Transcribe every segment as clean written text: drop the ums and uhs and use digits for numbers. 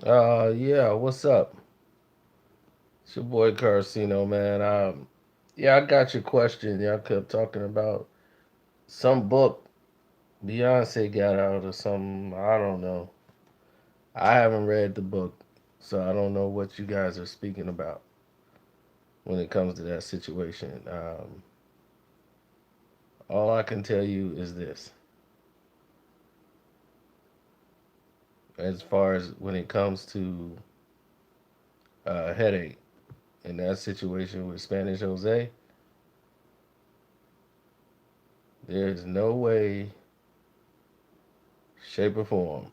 Yeah, what's up? It's your boy Carcino, man. Yeah, I got your question. Y'all kept talking about some book Beyonce got out or something. I don't know. I haven't read the book, so I don't know what you guys are speaking about when it comes to that situation. All I can tell you is this: as far as when it comes to headache in that situation with Spanish Jose, there's no way, shape, or form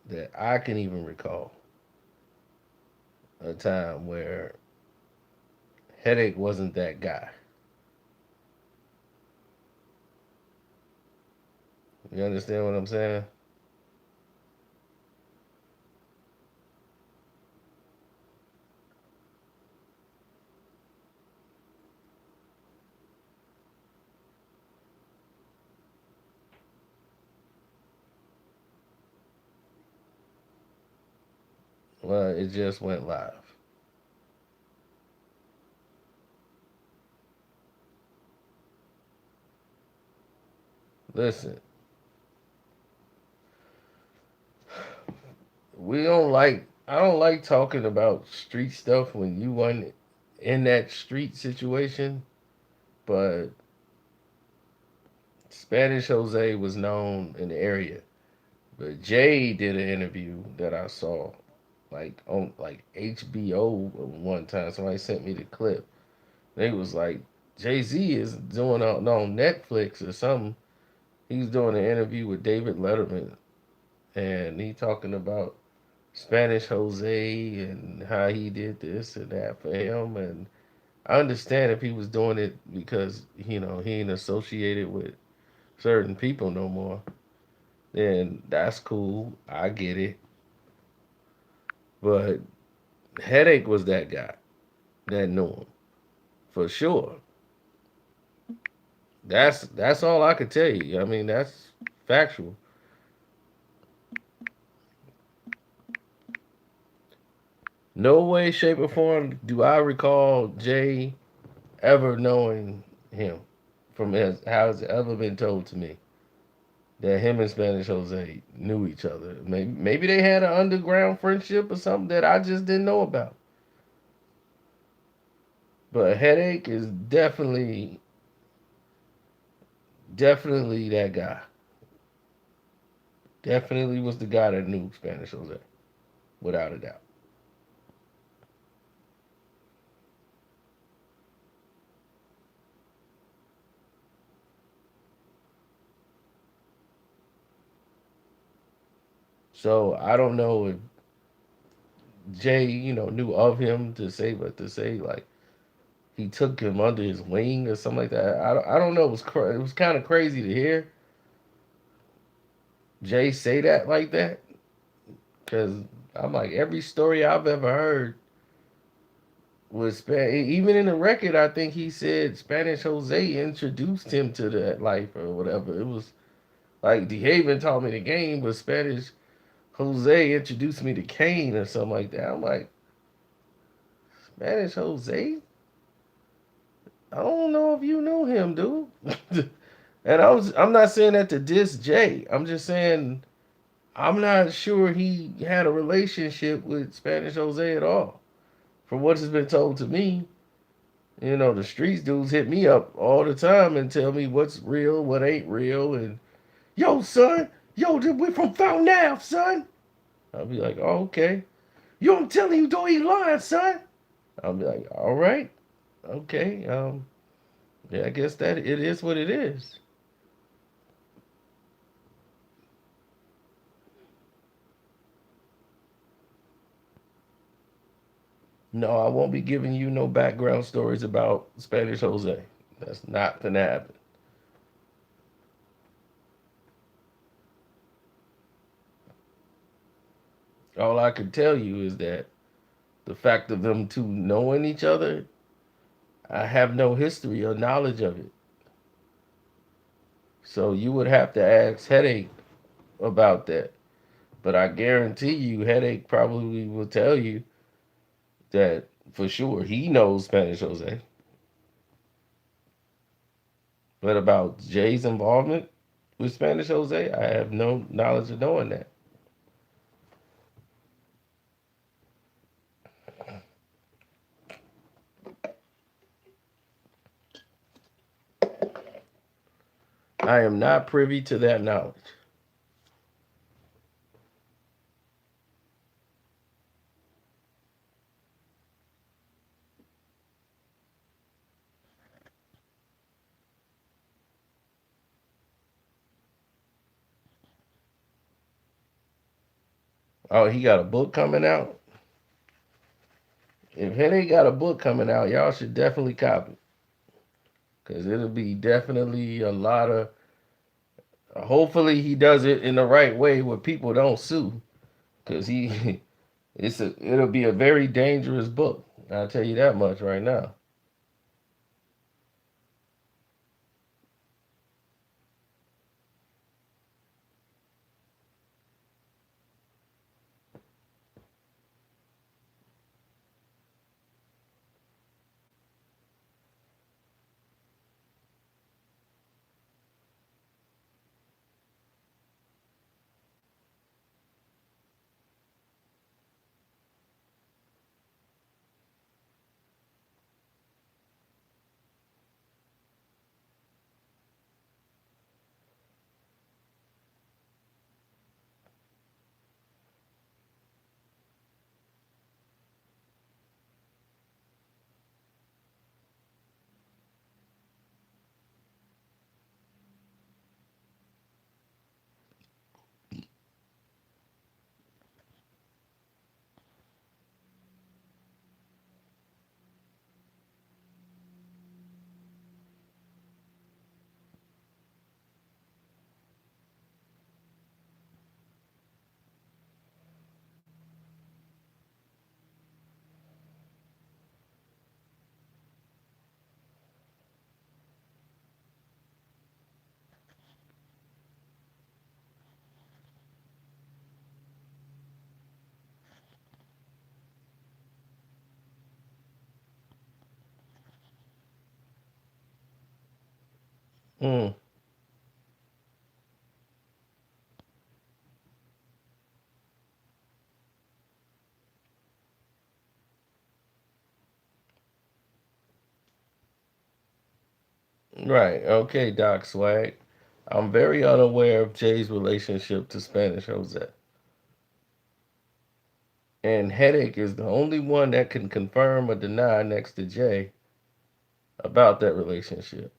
that I can even recall a time where Headache wasn't that guy. You understand what I'm saying? Well, it just went live. Listen, I don't like talking about street stuff when you weren't in that street situation, but Spanish Jose was known in the area. But Jay did an interview that I saw like on like HBO one time. Somebody sent me the clip. They was like, Jay-Z is doing on Netflix or something. He was doing an interview with David Letterman, and he talking about Spanish Jose and how he did this and that for him. And I understand if he was doing it because he ain't associated with certain people no more. Then that's cool. I get it. But Headache was that guy that knew him for sure. That's all I could tell you. I mean, that's factual. No way, shape, or form do I recall Jay ever knowing him from how it's ever been told to me that him and Spanish Jose knew each other. Maybe they had an underground friendship or something that I just didn't know about. But Headache is definitely that guy. Definitely was the guy that knew Spanish Jose, without a doubt. So I don't know if Jay, knew of him to say, but to say like he took him under his wing or something like that. I don't know. It was kind of crazy to hear Jay say that like that because I'm like every story I've ever heard was even in the record. I think he said Spanish Jose introduced him to that life or whatever. It was like Dehaven taught me the game, but Spanish Jose introduced me to Kane or something like that. I'm like Spanish Jose. I don't know if you know him, dude. And I'm not saying that to diss Jay. I'm just saying I'm not sure he had a relationship with Spanish Jose at all. From what has been told to me, the streets dudes hit me up all the time and tell me what's real, what ain't real, and yo, son, yo, we from Fountain Ave, son. I'll be like, oh, okay. Yo, I'm telling you, don't eat lying, son. I'll be like, all right, okay. Yeah, I guess that it is what it is. No, I won't be giving you no background stories about Spanish Jose. That's not gonna happen. All I can tell you is that the fact of them two knowing each other, I have no history or knowledge of it. So you would have to ask Headache about that. But I guarantee you, Headache probably will tell you that for sure he knows Spanish Jose. But about Jay's involvement with Spanish Jose, I have no knowledge of knowing that. I am not privy to that knowledge. Oh, he got a book coming out? If Headache got a book coming out, y'all should definitely copy. Because it'll be definitely a lot of. Hopefully, he does it in the right way where people don't sue. Because he. It'll be a very dangerous book. I'll tell you that much right now. Mm, right. Okay, Doc Swag. I'm very unaware of Jay's relationship to Spanish Jose. And Headache is the only one that can confirm or deny next to Jay about that relationship.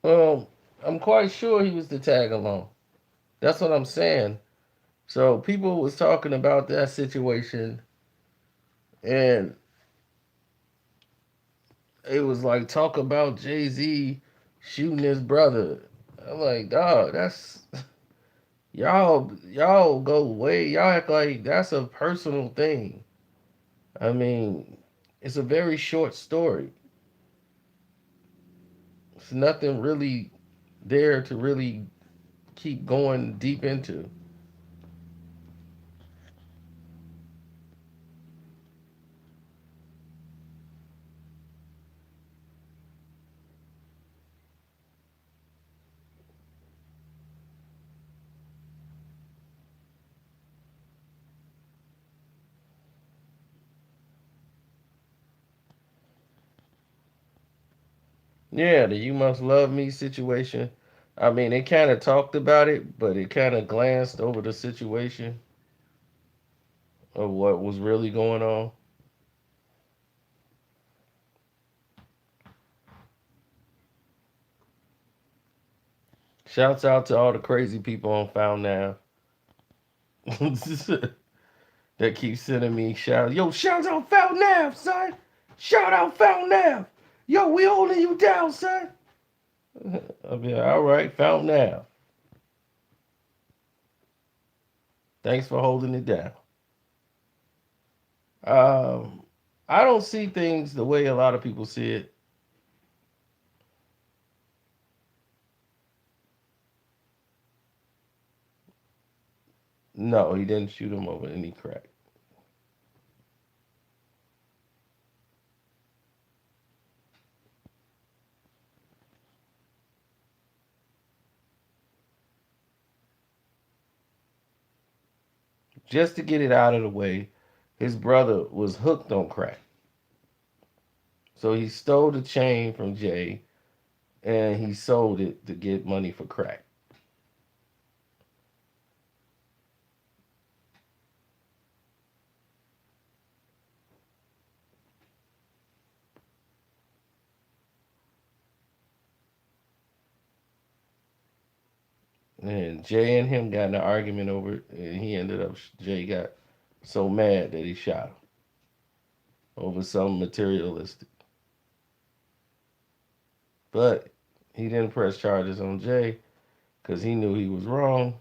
Well, I'm quite sure he was the tag along. That's what I'm saying. So people was talking about that situation, and it was like talk about Jay Z shooting his brother. I'm like, dog, that's y'all go way. Y'all act like that's a personal thing. I mean, it's a very short story. It's nothing really there to really keep going deep into. Yeah, the "you must love me" situation. I mean, they kind of talked about it, but it kind of glanced over the situation of what was really going on. Shouts out to all the crazy people on Found Now that keep sending me shout. Yo, shout out Found Nav, son. Shout out Found Nav. Yo, we holding you down, son. I'll be like, all right, Found Nav. Thanks for holding it down. Um, I don't see things the way a lot of people see it. No, he didn't shoot him over any crack. Just to get it out of the way, his brother was hooked on crack. So he stole the chain from Jay and he sold it to get money for crack. And Jay and him got in an argument over it, and he ended up, Jay got so mad that he shot him over something materialistic. But he didn't press charges on Jay because he knew he was wrong.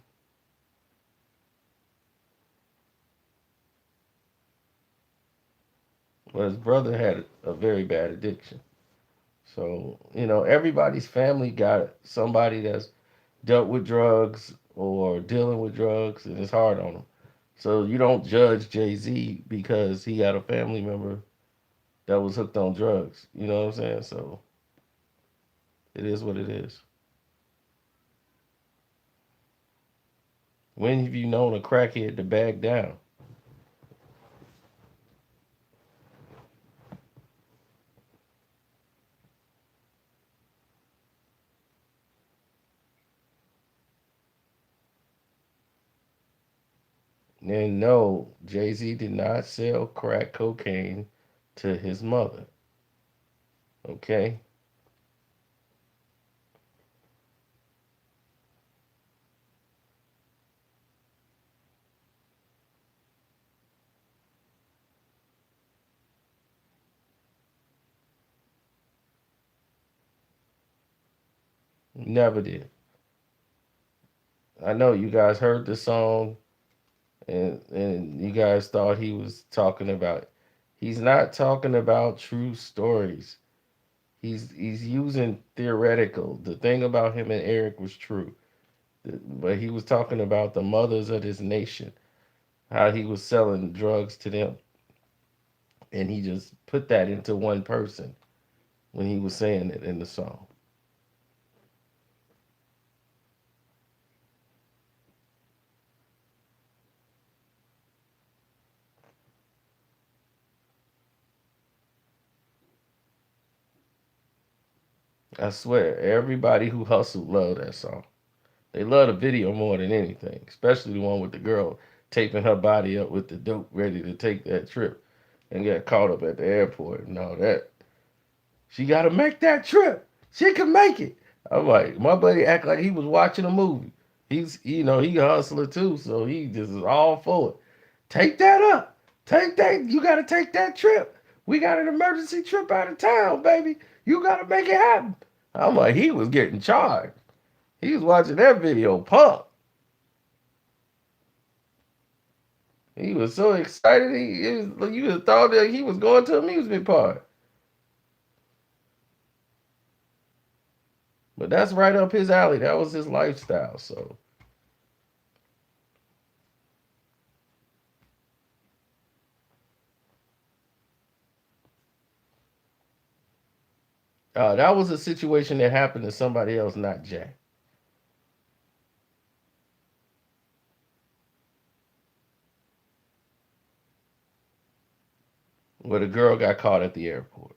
But his brother had a very bad addiction. So, everybody's family got somebody that's dealt with drugs or dealing with drugs, and it's hard on them. So you don't judge Jay Z because he got a family member that was hooked on drugs. You know what I'm saying? So it is what it is. When have you known a crackhead to back down? And no, Jay Z did not sell crack cocaine to his mother. Okay? Never did. I know you guys heard the song and you guys thought he was talking about. He's not talking about true stories. He's using theoretical. The thing about him and Eric was true, but he was talking about the mothers of this nation, how he was selling drugs to them, and he just put that into one person when he was saying it in the song. I swear, everybody who hustled loved that song. They love the video more than anything, especially the one with the girl taping her body up with the dope, ready to take that trip, and get caught up at the airport and all that. She got to make that trip. She can make it. I'm like, my buddy act like he was watching a movie. He a hustler too, so he just is all for it. Take that up. Take that. You got to take that trip. We got an emergency trip out of town, baby. You got to make it happen. I'm like, he was getting charged. He was watching that video pump. He was so excited. You would have thought that he was going to a amusement park. But that's right up his alley. That was his lifestyle. So that was a situation that happened to somebody else, not Jack. Where the girl got caught at the airport.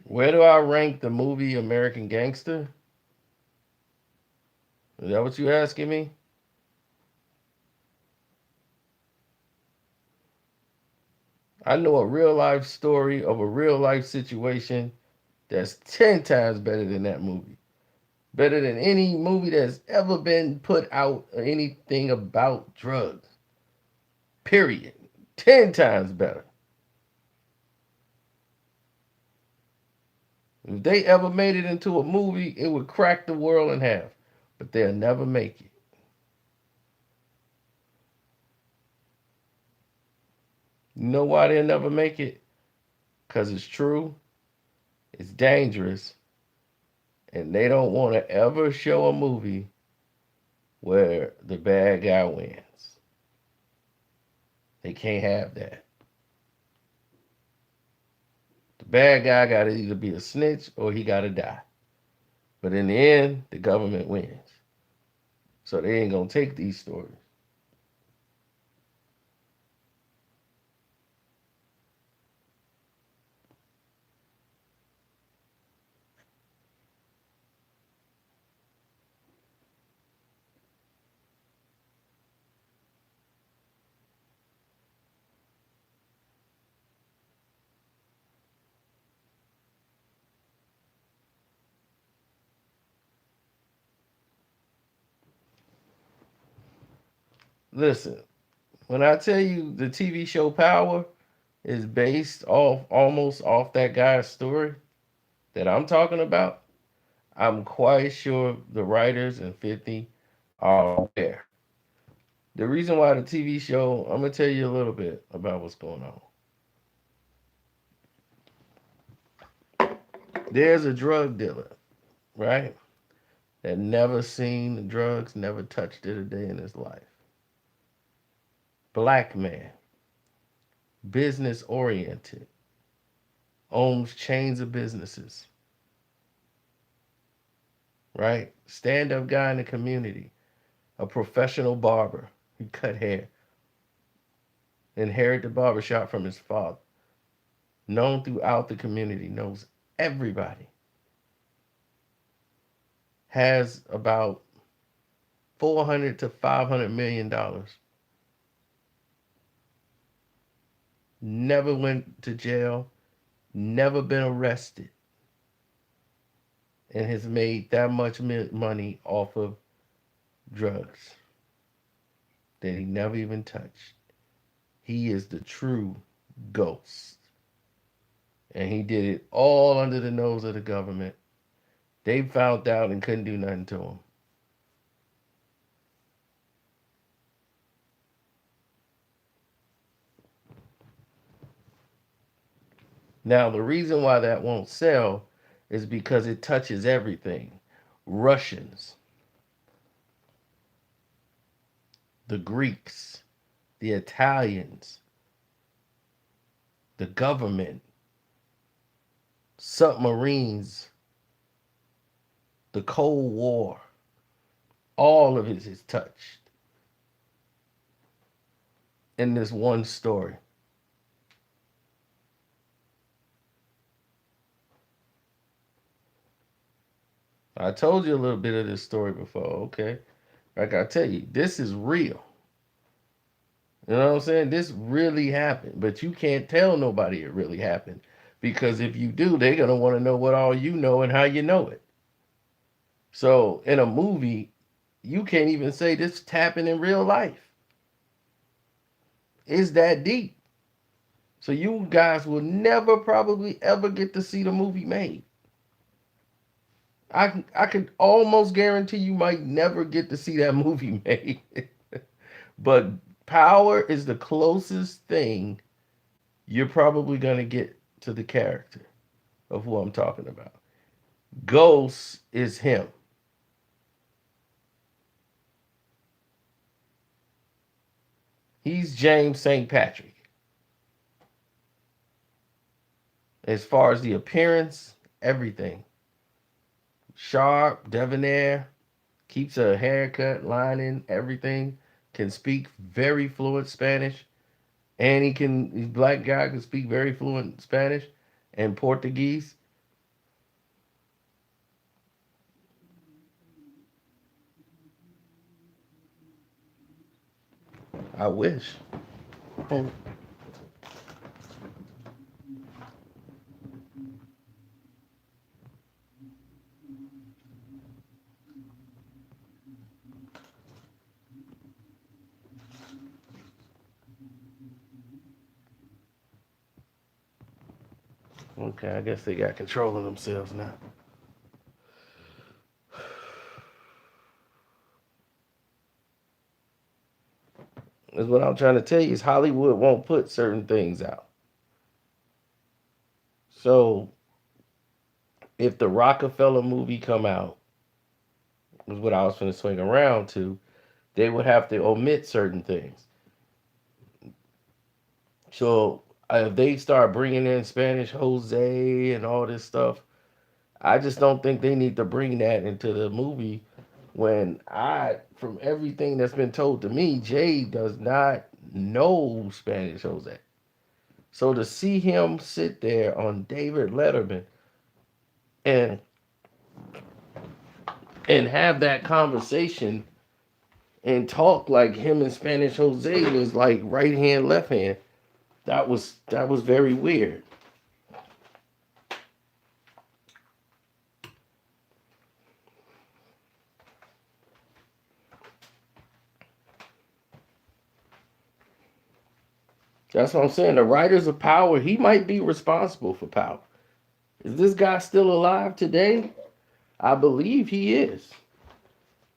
Where do I rank the movie American Gangster? Is that what you asking me? I know a real life story of a real life situation that's 10 times better than that movie. Better than any movie that's ever been put out or anything about drugs. Period. 10 times better. If they ever made it into a movie, it would crack the world in half. But they'll never make it. You know why they'll never make it? Because it's true, it's dangerous, and they don't want to ever show a movie where the bad guy wins. They can't have that. The bad guy got to either be a snitch or he got to die. But in the end, the government wins. So they ain't going to take these stories. Listen, when I tell you the TV show Power is based off almost off that guy's story that I'm talking about, I'm quite sure the writers and 50 are aware. The reason why the TV show, I'm going to tell you a little bit about what's going on. There's a drug dealer, right? That never seen the drugs, never touched it a day in his life. Black man, business oriented, owns chains of businesses, right? Stand up guy in the community, a professional barber. He cut hair, inherited the barbershop from his father, known throughout the community, knows everybody, has about 400 to 500 million dollars. Never went to jail, never been arrested, and has made that much money off of drugs that he never even touched. He is the true ghost. And he did it all under the nose of the government. They found out and couldn't do nothing to him. Now, the reason why that won't sell is because it touches everything. Russians, the Greeks, the Italians, the government, submarines, the Cold War, all of it is touched in this one story. I told you a little bit of this story before, okay? Like I tell you, this is real. You know what I'm saying? This really happened, but you can't tell nobody it really happened because if you do, they're going to want to know what all you know and how you know it. So in a movie, you can't even say this happened in real life. It's that deep. So you guys will never probably ever get to see the movie made. I could almost guarantee you might never get to see that movie made. But Power is the closest thing you're probably gonna get to the character of who I'm talking about. Ghost is him. He's James St. Patrick. As far as the appearance, everything. Sharp, debonair, keeps a haircut, lining, everything. Can speak very fluent Spanish. And he's black guy, can speak very fluent Spanish and Portuguese. I wish. Okay, I guess they got control of themselves now. That's what I'm trying to tell you is Hollywood won't put certain things out. So if the Rockefeller movie come out, is what I was going to swing around to, they would have to omit certain things. So if they start bringing in Spanish Jose and all this stuff, I just don't think they need to bring that into the movie. From everything that's been told to me, Jay does not know Spanish Jose. So to see him sit there on David Letterman and have that conversation and talk like him and Spanish Jose was like right hand, left hand, that was very weird. That's what I'm saying. The writers of Power, he might be responsible for Power. Is this guy still alive today? I believe he is.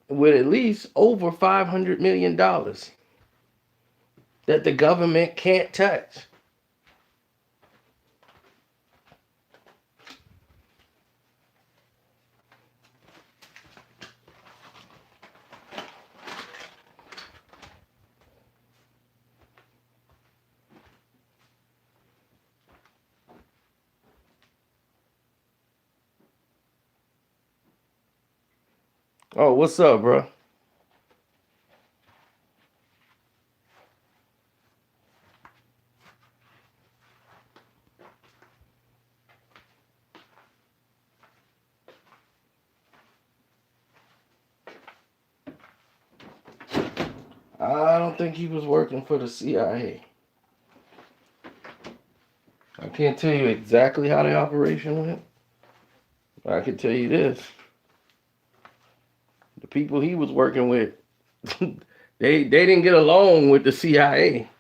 With at least over $500 million that the government can't touch. Oh, what's up, bro? I don't think he was working for the CIA. I can't tell you exactly how the operation went. But I can tell you this. The people he was working with, they didn't get along with the CIA.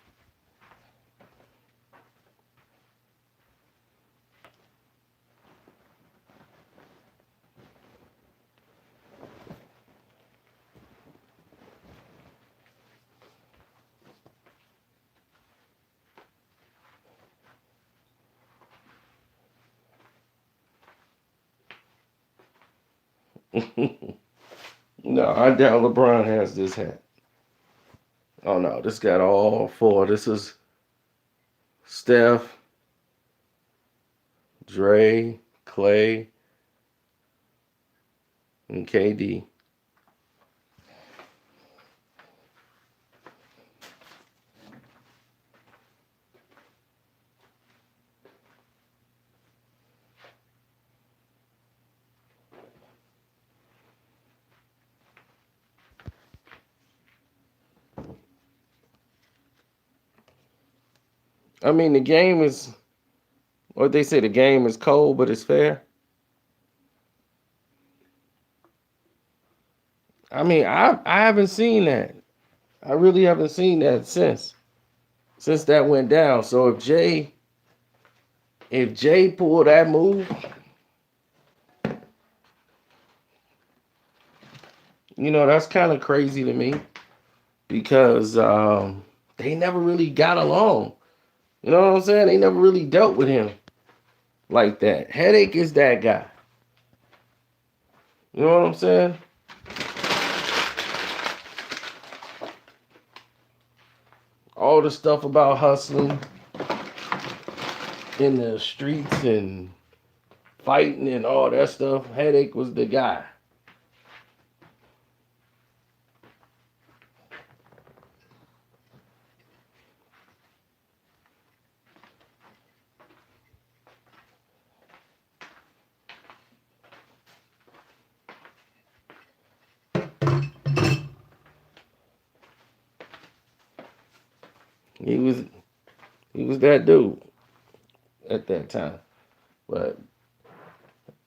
No, I doubt LeBron has this hat. Oh no, this got all four. This is Steph, Dre, Clay, and KD. I mean, the game is what they say. The game is cold, but it's fair. I mean, I haven't seen that. I really haven't seen that since that went down. So if Jay if Jay pulled that move, that's kind of crazy to me because they never really got along. You know what I'm saying? They never really dealt with him like that. Headache is that guy. You know what I'm saying? All the stuff about hustling in the streets and fighting and all that stuff. Headache was the guy. He was he was that dude at that time. But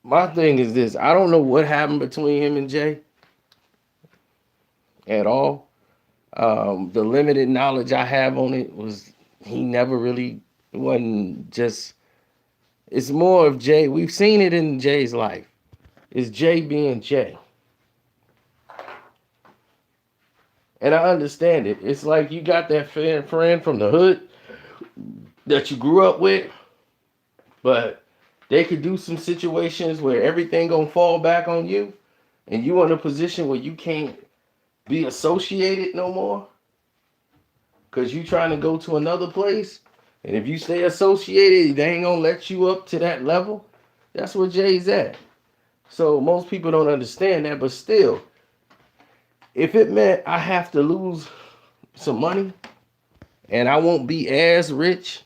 my thing is this: I don't know what happened between him and Jay at all. The limited knowledge I have on it was he never really it wasn't just. It's more of Jay. We've seen it in Jay's life. It's Jay being Jay, and I understand it. It's like you got that friend from the hood that you grew up with, but they could do some situations where everything gonna fall back on you, and you in a position where you can't be associated no more because you trying to go to another place. And if you stay associated, they ain't gonna let you up to that level. That's where Jay's at. So most people don't understand that, but still, if it meant I have to lose some money and I won't be as rich,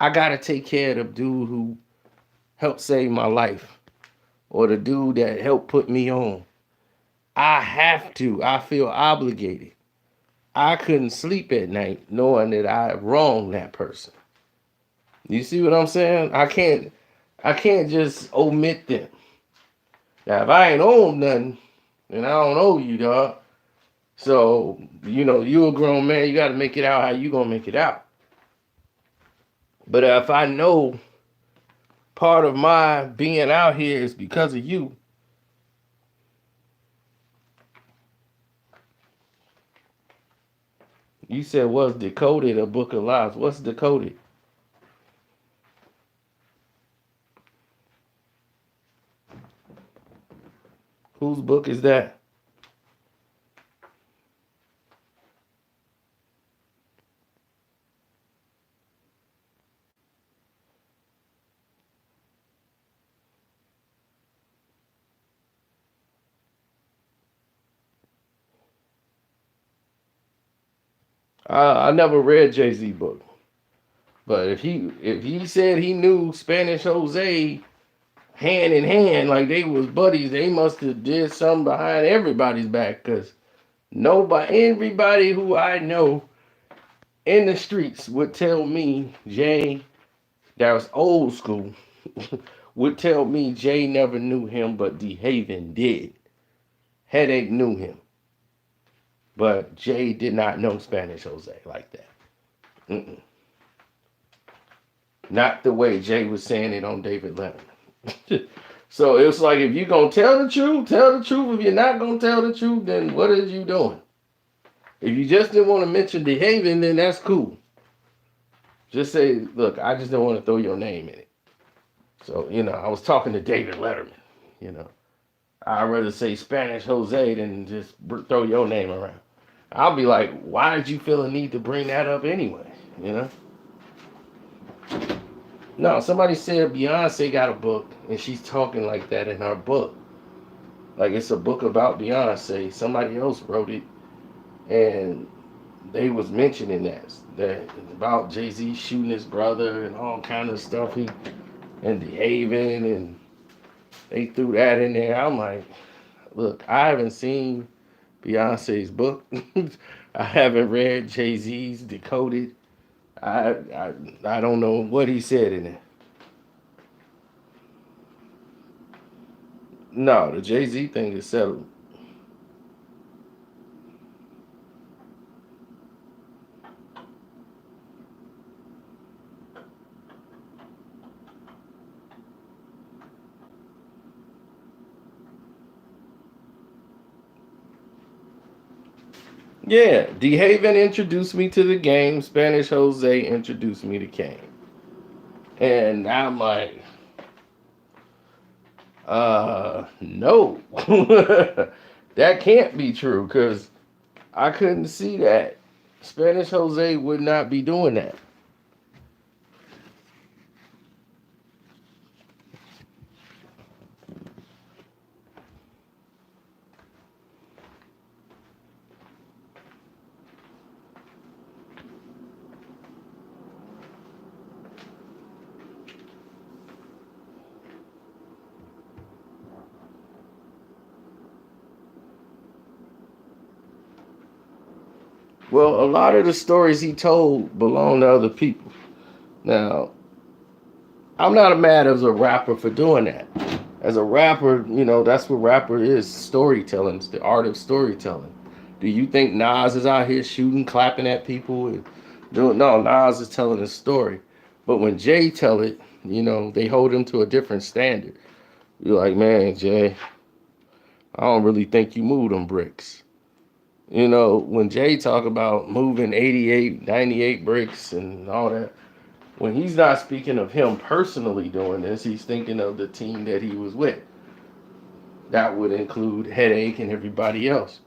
I gotta take care of the dude who helped save my life or the dude that helped put me on. I have to. I feel obligated. I couldn't sleep at night knowing that I wronged that person. You see what I'm saying? I can't just omit them. Now if I ain't own nothing, then I don't owe you, dog. So, you a grown man, you gotta make it out how you gonna make it out. But if I know part of my being out here is because of you, you said what's decoded a book of lies. What's decoded? Whose book is that? I never read Jay-Z book. But if he said he knew Spanish Jose hand in hand, like they was buddies, they must have did something behind everybody's back. Cause everybody who I know in the streets would tell me Jay, that was old school, would tell me Jay never knew him, but Dehaven did. Headache knew him, but Jay did not know Spanish Jose like that. Mm-mm. Not the way Jay was saying it on David Letterman. So it's like if you're gonna tell the truth, tell the truth. If you're not gonna tell the truth, then what is you doing? If you just didn't want to mention Dehaven, then that's cool. Just say, look, I just don't want to throw your name in it. So, I was talking to David Letterman, you know. I'd rather say Spanish Jose than just throw your name around. I'll be like, why did you feel a need to bring that up anyway? You know? No, somebody said Beyonce got a book and she's talking like that in her book. Like it's a book about Beyonce. Somebody else wrote it and they was mentioning that about Jay-Z shooting his brother and all kind of stuff. And Dehaven and they threw that in there. I'm like, look, I haven't seen Beyonce's book. I haven't read Jay-Z's Decoded. I don't know what he said in it. No, the Jay-Z thing is settled. Yeah, Dehaven introduced me to the game. Spanish Jose introduced me to Kane. And I'm like, no. That can't be true because I couldn't see that. Spanish Jose would not be doing that. Well, a lot of the stories he told belong to other people. Now, I'm not mad as a rapper for doing that. As a rapper, that's what rapper is, storytelling. It's the art of storytelling. Do you think Nas is out here shooting, clapping at people? And doing, no, Nas is telling a story. But when Jay tell it, they hold him to a different standard. You're like, man, Jay, I don't really think you moved them bricks. When Jay talk about moving 88, 98 bricks and all that, when he's not speaking of him personally doing this, he's thinking of the team that he was with. That would include Headache and everybody else.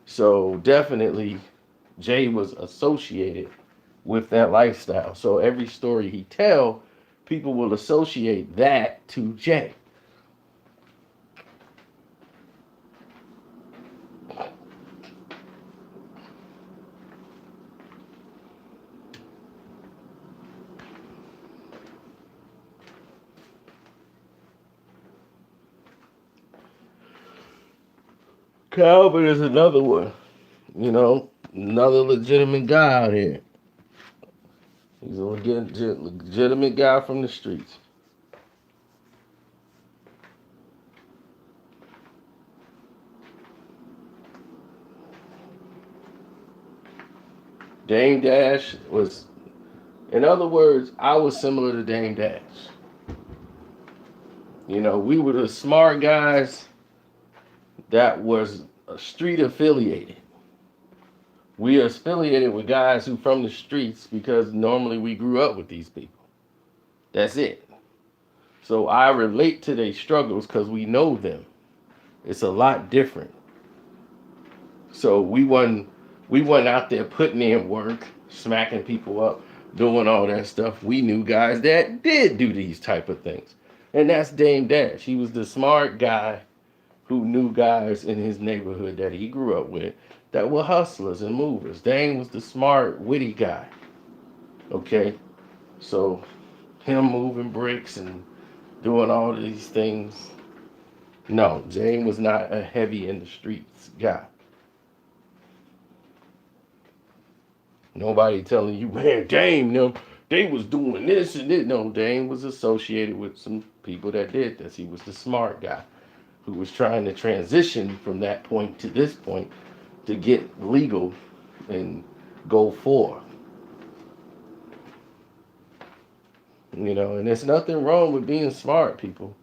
So definitely Jay was associated with that lifestyle. So every story he tell, people will associate that to Jay. Calvin is another one, another legitimate guy out here. He's a legitimate guy from the streets. Dame Dash was, in other words, I was similar to Dame Dash. We were the smart guys that was street affiliated. We are affiliated with guys who from the streets because normally we grew up with these people. That's it. So I relate to their struggles because we know them. It's a lot different. So we wasn't out there putting in work, smacking people up, doing all that stuff. We knew guys that did do these type of things. And that's Dame Dash. He was the smart guy who knew guys in his neighborhood that he grew up with that were hustlers and movers. Dame was the smart, witty guy. Okay? So him moving bricks and doing all of these things. No, Dame was not a heavy in the streets guy. Nobody telling you, man, Dame, them, they was doing this and this. No, Dame was associated with some people that did this. He was the smart guy who was trying to transition from that point to this point to get legal and go for. And there's nothing wrong with being smart, people.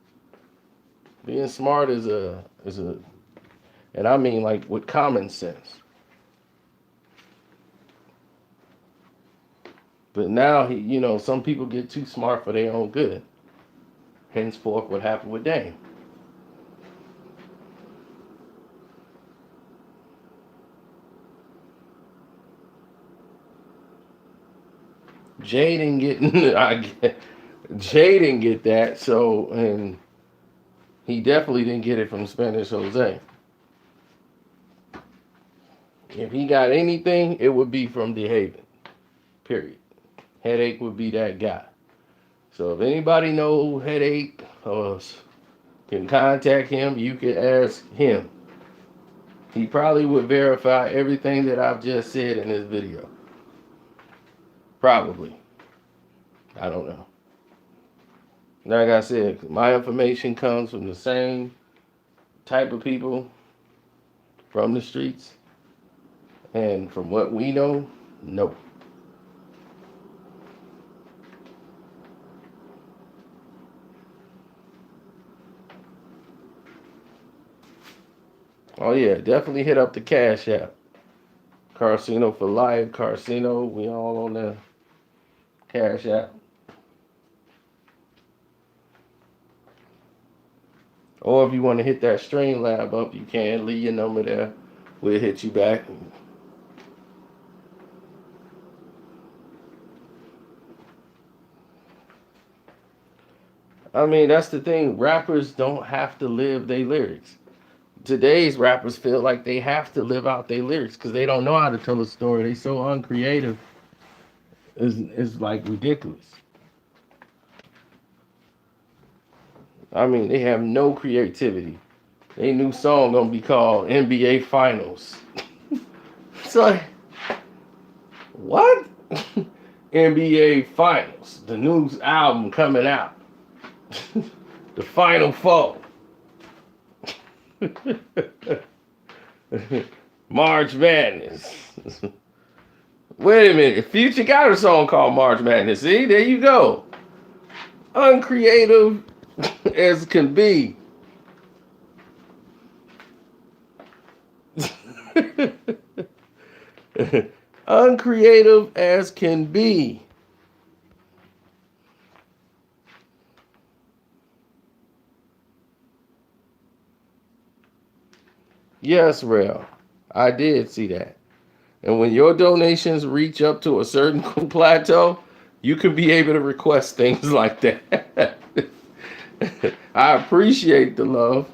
Being smart is a and I mean like with common sense. But now some people get too smart for their own good. Henceforth what happened with Dame. Jay didn't get Jay didn't get that, so and he definitely didn't get it from Spanish Jose. If he got anything, it would be from Dehaven. Period. Headache would be that guy. So if anybody know Headache or can contact him, you can ask him. He probably would verify everything that I've just said in this video. Probably. I don't know. Like I said, my information comes from the same type of people from the streets. And from what we know, no. Oh yeah, definitely hit up the Cash App. Carcino for life. Carcino, we all on the Cash App. Or if you want to hit that Stream Lab up, you can. Leave your number there. We'll hit you back. I mean, that's the thing. Rappers don't have to live their lyrics. Today's rappers feel like they have to live out their lyrics because they don't know how to tell a story. They so uncreative. It's like ridiculous. I mean, they have no creativity. Their new song gonna be called NBA Finals. It's like, what? NBA Finals. The new album coming out. The Final Four. March Madness. Wait a minute. Future got a song called March Madness. See, there you go. Uncreative as can be. Uncreative as can be. Yes, Rail. I did see that. And when your donations reach up to a certain plateau, you can be able to request things like that. I appreciate the love.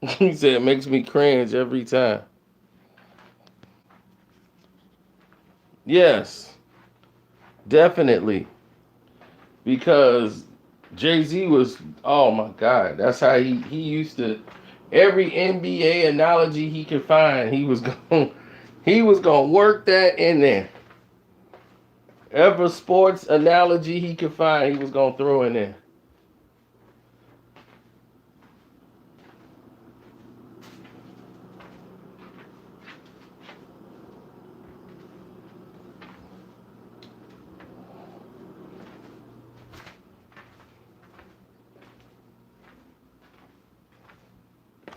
He said it makes me cringe every time. Yes, definitely. Because Jay-Z was, oh my God, that's how he used to, every NBA analogy he could find, he was going to work that in there. Every sports analogy he could find, he was going to throw in there.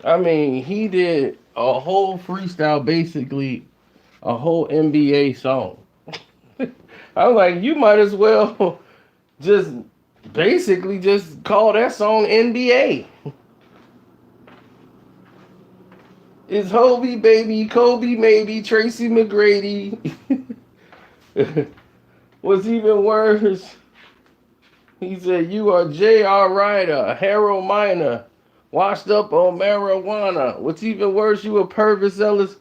I mean, he did a whole freestyle, basically a whole NBA song. I was like, you might as well just basically just call that song NBA. It's Hobie baby, Kobe maybe, Tracy McGrady. What's even worse, he said, you are J.R. Ryder, Harold Miner, washed up on marijuana. What's even worse, you a Purvis Ellis,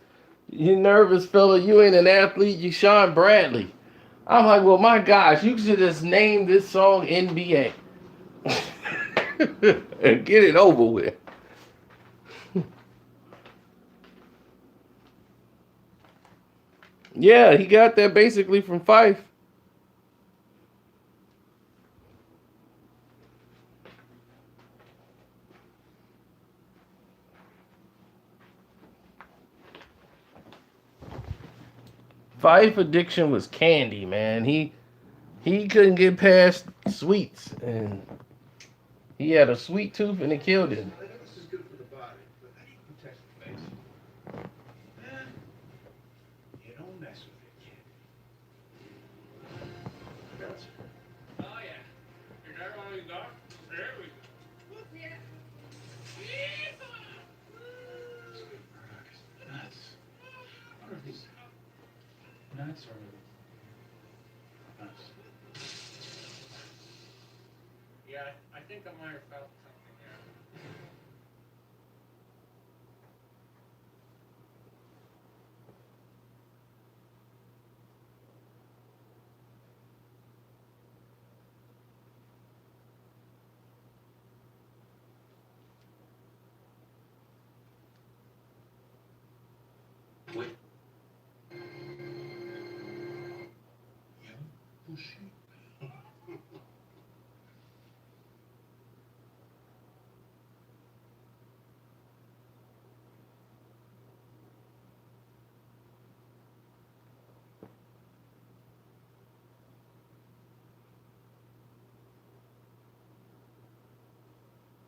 you nervous fella, you ain't an athlete, you Sean Bradley. I'm like, well, my gosh, you should just name this song NBA. And get it over with. Yeah, he got that basically from Fife. Fife addiction was candy, man. He couldn't get past sweets, and he had a sweet tooth, and it killed him. This is good for the body, but how do you protect the face? You don't mess with it, kid. Oh, yeah. Is that all you got? There we go. Look, yeah. It's good for nuts. What are these? Nuts or nuts? Yeah, I think I might have felt something there.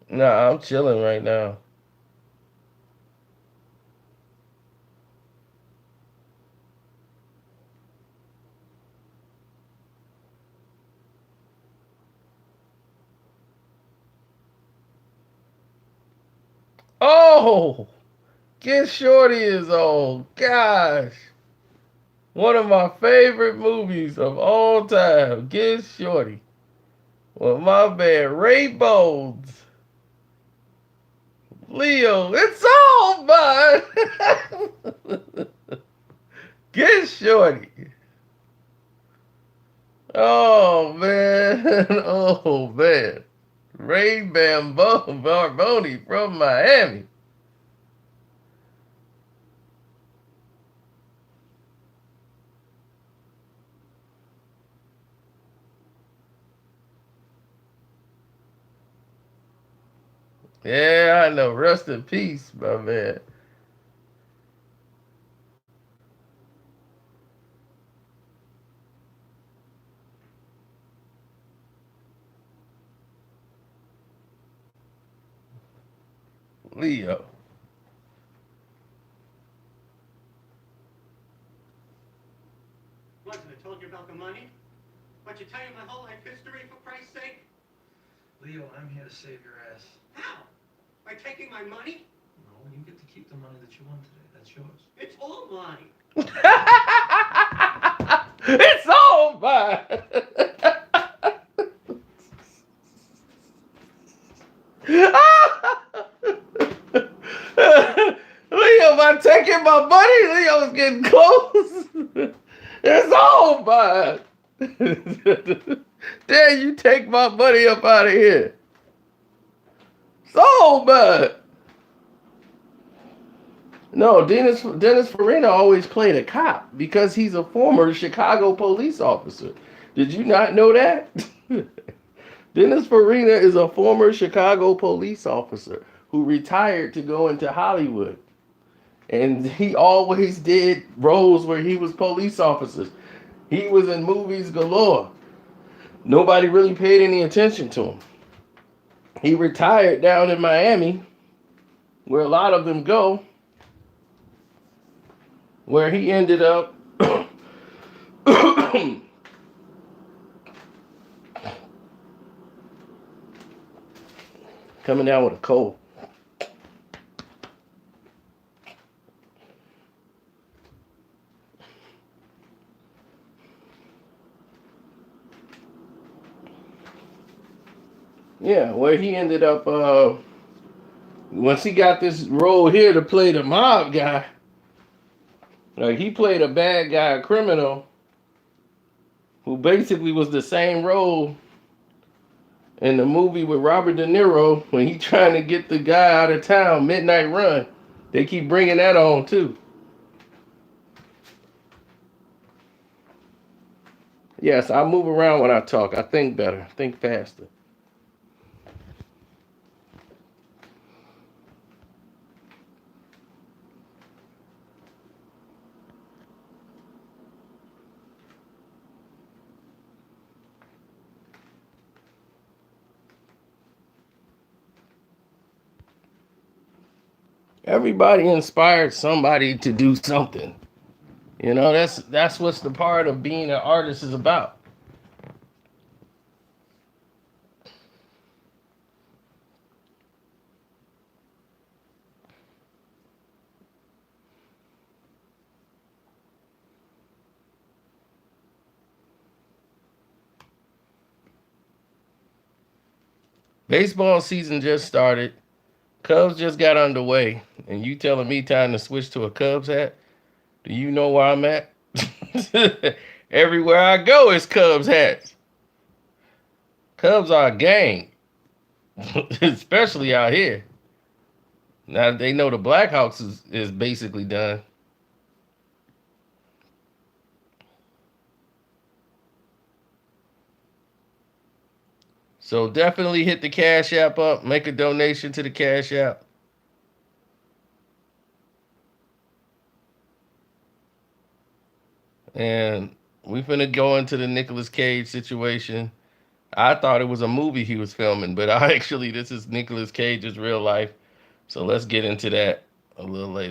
Nah, I'm chilling right now. Oh, Get Shorty is on. Gosh. One of my favorite movies of all time. Get Shorty. Well, my man, Ray Bones. Leo, it's all mine. Get Shorty. Oh, man. Oh, man. Ray Barboni from Miami. Yeah, I know. Rest in peace, my man. Leo. Wasn't I told you about the money? But you tell you my whole life history, for Christ's sake? Leo, I'm here to save your ass. How? By taking my money? No, you get to keep the money that you won today. That's yours. It's all mine. It's all mine. Leo, by taking my money, Leo's getting close. It's all mine. Dare you take my money up out of here? It's all mine. No, Dennis Farina always played a cop because he's a former Chicago police officer. Did you not know that? Dennis Farina is a former Chicago police officer who retired to go into Hollywood. And he always did roles where he was police officers. He was in movies galore. Nobody really paid any attention to him. He retired down in Miami, where a lot of them go, where he ended up coming down with a cold. Yeah, where he ended up, once he got this role here to play the mob guy, like he played a bad guy, a criminal, who basically was the same role in the movie with Robert De Niro when he trying to get the guy out of town, Midnight Run. They keep bringing that on too. Yes, I move around when I talk. I think better, think faster. Everybody inspired somebody to do something. You know, that's what's the part of being an artist is about. Baseball season just started. Cubs just got underway, and you telling me time to switch to a Cubs hat? Do you know where I'm at? Everywhere I go is Cubs hats. Cubs are a gang, especially out here. Now they know the Blackhawks is basically done. So definitely hit the Cash App up. Make a donation to the Cash App. And we finna go into the Nicolas Cage situation. I thought it was a movie he was filming, but this is Nicolas Cage's real life. So let's get into that a little later.